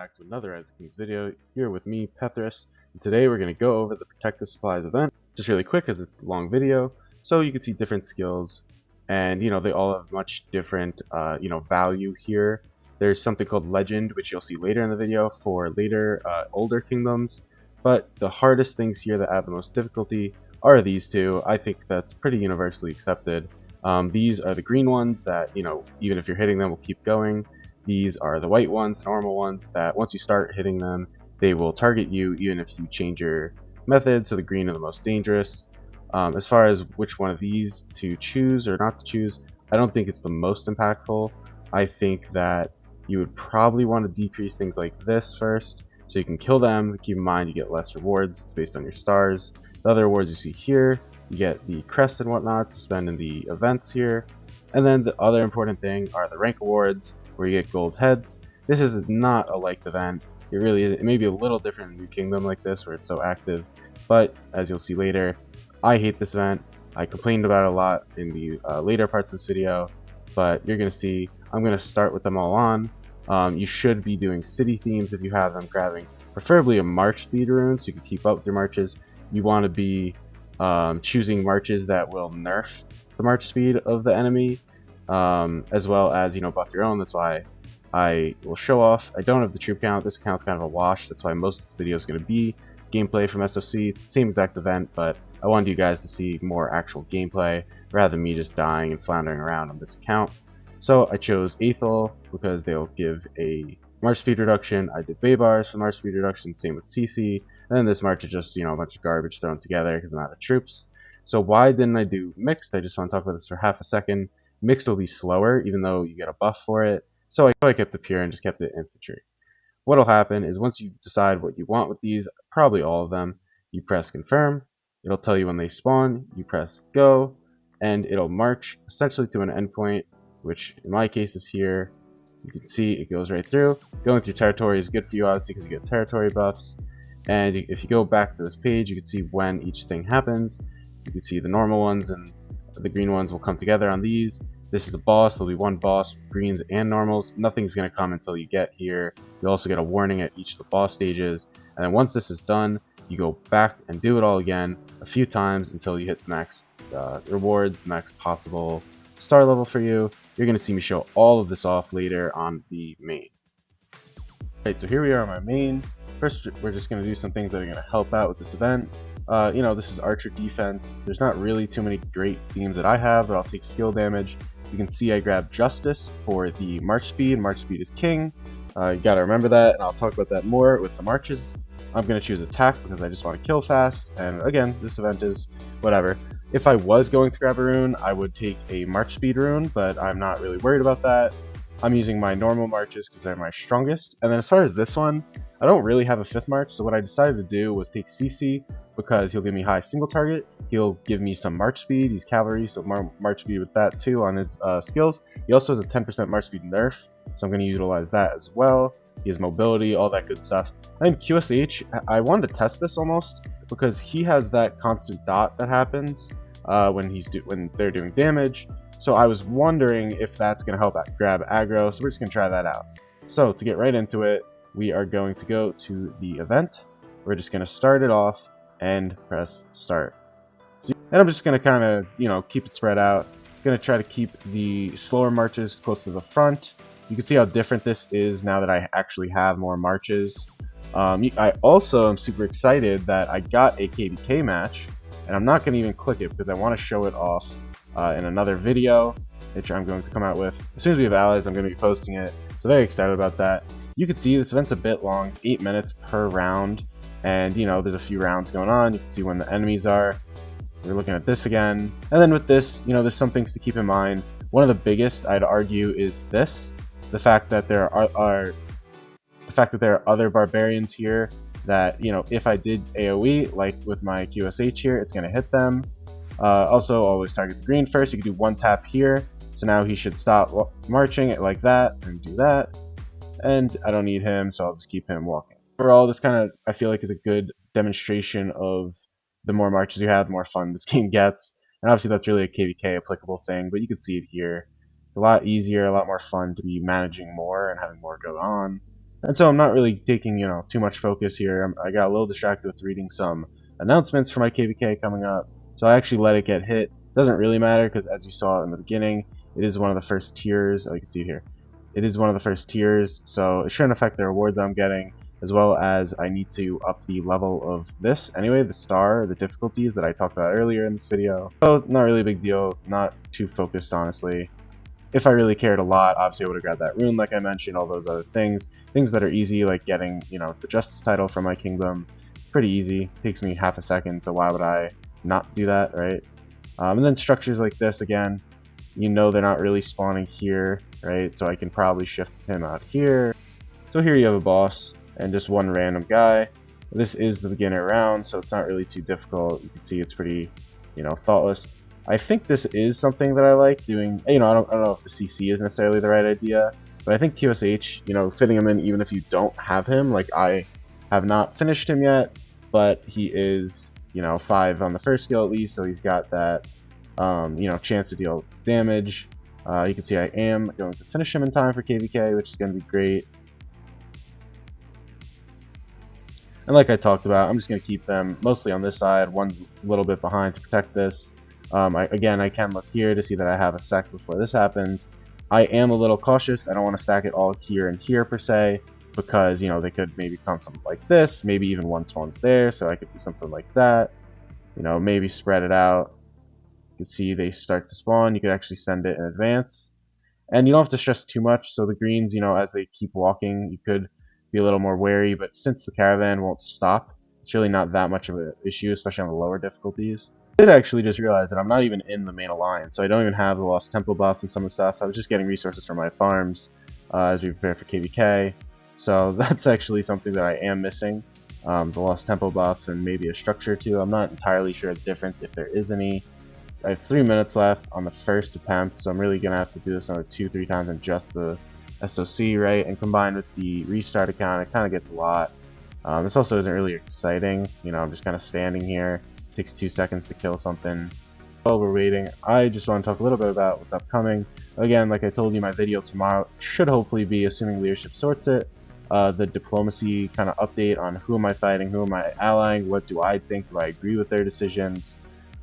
Back to another Rise of Kings video here with me, Pethris, and today we're going to go over the Protect the Supplies event, just really quick as it's a long video, so you can see different skills, and they all have much different value here. There's something called Legend, which you'll see later in the video for later older kingdoms, but the hardest things here that add the most difficulty are these two. I think that's pretty universally accepted. These are the green ones that, even if you're hitting them, will keep going. These are the white ones, the normal ones, that once you start hitting them, they will target you even if you change your method, so the green are the most dangerous. As far as which one of these to choose or not to choose, I don't think it's the most impactful. I think that you would probably want to decrease things like this first, so you can kill them. Keep in mind you get less rewards, it's based on your stars. The other rewards you see here, you get the crest and whatnot to spend in the events here. And then the other important thing are the rank awards, where you get gold heads. This is not a liked event. It really is. It may be a little different in New Kingdom like this, where it's so active, but as you'll see later, I hate this event. I complained about it a lot in the later parts of this video, but you're going to see I'm going to start with them all on. You should be doing city themes if you have them, grabbing preferably a march speed rune so you can keep up with your marches. You want to be choosing marches that will nerf the march speed of the enemy, as well as buff your own. That's why I will show off. I don't have the troop count. This account's kind of a wash. That's why most of this video is going to be gameplay from SFC. It's the same exact event, but I wanted you guys to see more actual gameplay rather than me just dying and floundering around on this account. So I chose Aethel because they'll give a march speed reduction. I did Baybars for march speed reduction, same with CC. And then this march is just, a bunch of garbage thrown together because I'm out of troops. So why didn't I do mixed? I just want to talk about this for half a second. Mixed will be slower, even though you get a buff for it. So I kept the pure and just kept it infantry. What'll happen is once you decide what you want with these, probably all of them, you press confirm. It'll tell you when they spawn. You press go, and it'll march essentially to an endpoint, which in my case is here. You can see it goes right through. Going through territory is good for you, obviously, because you get territory buffs. And if you go back to this page, you can see when each thing happens. You can see the normal ones and the green ones will come together on these. This is a boss. There'll be one boss, greens and normals. Nothing's going to come until you get here. You also get a warning at each of the boss stages. And then once this is done, you go back and do it all again a few times until you hit the max rewards, the max possible star level for you. You're going to see me show all of this off later on the main. Alright, so here we are on my main. First, we're just going to do some things that are going to help out with this event. This is archer defense. There's not really too many great themes that I have, but I'll take skill damage. You can see I grabbed Justice for the march speed. March speed is king. You gotta remember that, and I'll talk about that more with the marches. I'm gonna choose attack because I just want to kill fast, and again, this event is whatever. If I was going to grab a rune, I would take a march speed rune, but I'm not really worried about that. I'm using my normal marches because they're my strongest. And then as far as this one, I don't really have a fifth march, so what I decided to do was take CC because he'll give me high single target. He'll give me some march speed. He's cavalry, so march speed with that too on his skills. He also has a 10% march speed nerf, so I'm going to utilize that as well. He has mobility, all that good stuff. And QSH, I wanted to test this almost because he has that constant dot that happens when they're doing damage. So I was wondering if that's going to help grab aggro, so we're just going to try that out. So to get right into it, we are going to go to the event. We're just going to start it off and press start. And I'm just going to kind of, keep it spread out. Going to try to keep the slower marches close to the front. You can see how different this is now that I actually have more marches. I also am super excited that I got a KVK match, and I'm not going to even click it because I want to show it off in another video, which I'm going to come out with. As soon as we have allies, I'm going to be posting it. So very excited about that. You can see this event's a bit long. It's 8 minutes per round. And, there's a few rounds going on. You can see when the enemies are. We're looking at this again. And then with this, there's some things to keep in mind. One of the biggest, I'd argue, is this. The fact that there are other barbarians here that, if I did AoE, like with my QSH here, it's going to hit them. Also, always target the green first. You can do one tap here. So now he should stop marching it like that and do that. And I don't need him, so I'll just keep him walking. Overall, this kind of, I feel like, is a good demonstration of the more marches you have, the more fun this game gets. And obviously that's really a KVK applicable thing, but you can see it here. It's a lot easier, a lot more fun to be managing more and having more go on. And so I'm not really taking, too much focus here. I got a little distracted with reading some announcements for my KVK coming up. So I actually let it get hit. Doesn't really matter because as you saw in the beginning, it is one of the first tiers. Oh, you can see it here. It is one of the first tiers, so it shouldn't affect the rewards I'm getting, as well as I need to up the level of this. Anyway, the star, the difficulties that I talked about earlier in this video. So not really a big deal, not too focused, honestly. If I really cared a lot, obviously I would have grabbed that rune like I mentioned, all those other things. Things that are easy, like getting, the Justice title from my kingdom. Pretty easy. Takes me half a second, so why would I not do that, right? And then structures like this, again, they're not really spawning here, right? So I can probably shift him out here. So here you have a boss and just one random guy. This is the beginner round, so it's not really too difficult. You can see it's pretty, thoughtless. I think this is something that I like doing. I don't know if the CC is necessarily the right idea, but I think QSH, fitting him in even if you don't have him. Like I have not finished him yet, but he is, 5 on the first skill at least, so he's got that, chance to deal damage. You can see I am going to finish him in time for KVK, which is going to be great. And like I talked about, I'm just going to keep them mostly on this side, one little bit behind to protect this. Again, I can look here to see that I have a sec before this happens. I am a little cautious. I don't want to stack it all here and here per se, because, they could maybe come from like this, maybe even one spawn's there, so I could do something like that. Maybe spread it out. You can see they start to spawn. You could actually send it in advance. And you don't have to stress too much, so the greens, as they keep walking, you could be a little more wary, but since the caravan won't stop, it's really not that much of an issue, especially on the lower difficulties. I did actually just realize that I'm not even in the main alliance, so I don't even have the Lost Temple buff and some of the stuff. I was just getting resources from my farms as we prepare for KVK, so that's actually something that I am missing. The Lost Temple buff and maybe a structure too. I'm not entirely sure the difference, if there is any. I have 3 minutes left on the first attempt, so I'm really going to have to do this another 2-3 times in just the SOC, right? And combined with the restart account, it kind of gets a lot. This also isn't really exciting. I'm just kind of standing here. It takes 2 seconds to kill something. While we're waiting, I just want to talk a little bit about what's upcoming. Again, like I told you, my video tomorrow should hopefully be, assuming leadership sorts it, the diplomacy kind of update on who am I fighting, who am I allying, what do I think, do I agree with their decisions,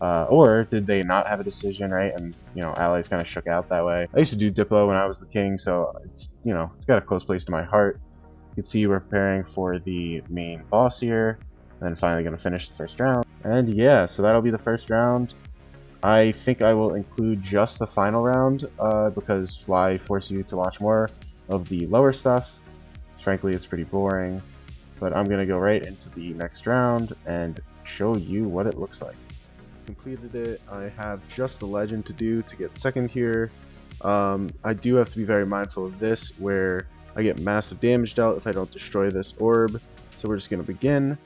or did they not have a decision, right? And, allies kind of shook out that way. I used to do Diplo when I was the king, so it's, it's got a close place to my heart. You can see we're preparing for the main boss here, and then finally going to finish the first round. And yeah, so that'll be the first round. I think I will include just the final round, because why force you to watch more of the lower stuff? Frankly, it's pretty boring, but I'm going to go right into the next round and show you what it looks like. Completed it. I have just the legend to do to get second here. I do have to be very mindful of this, where I get massive damage dealt if I don't destroy this orb. So we're just going to begin.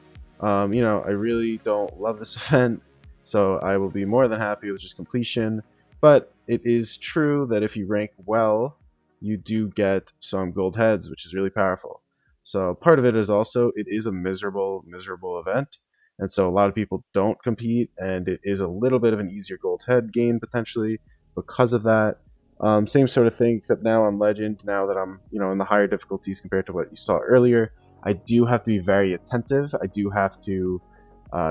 I really don't love this event, so I will be more than happy with just completion. But it is true that if you rank well, you do get some gold heads, which is really powerful. So part of it is also, it is a miserable event. And so a lot of people don't compete, and it is a little bit of an easier gold head gain potentially because of that. Same sort of thing, except now on Legend, now that I'm, in the higher difficulties compared to what you saw earlier, I do have to be very attentive. I do have to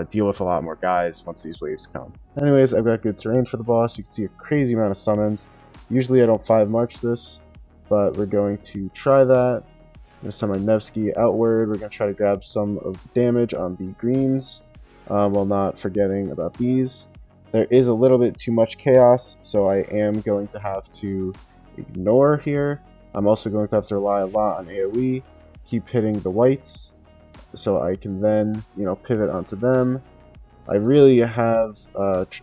deal with a lot more guys once these waves come. Anyways, I've got good terrain for the boss. You can see a crazy amount of summons. Usually I don't 5-march this, but we're going to try that. I'm going to send my Nevsky outward. We're going to try to grab some of the damage on the greens, while not forgetting about these. There is a little bit too much chaos, so I am going to have to ignore here. I'm also going to have to rely a lot on AoE, keep hitting the whites, so I can then, pivot onto them. I really have,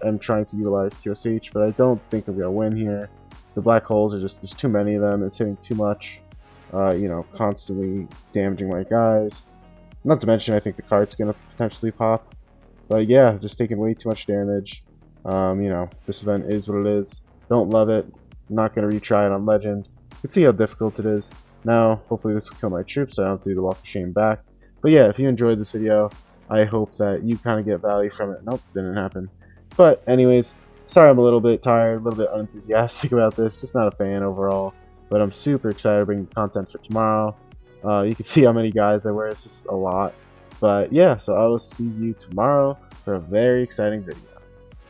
am trying to utilize QSH, but I don't think I'm going to win here. The black holes are just, there's too many of them, it's hitting too much. Constantly damaging my guys. Not to mention, I think the cart's gonna potentially pop. But yeah, just taking way too much damage. This event is what it is. Don't love it. I'm not gonna retry it on Legend. You can see how difficult it is. Now, hopefully this will kill my troops, so I don't have to do the Walk of Shame back. But yeah, if you enjoyed this video, I hope that you kind of get value from it. Nope, didn't happen. But anyways, sorry I'm a little bit tired, a little bit unenthusiastic about this. Just not a fan overall. But I'm super excited to bring content for tomorrow. You can see how many guys there were. It's just a lot. But yeah, so I will see you tomorrow for a very exciting video.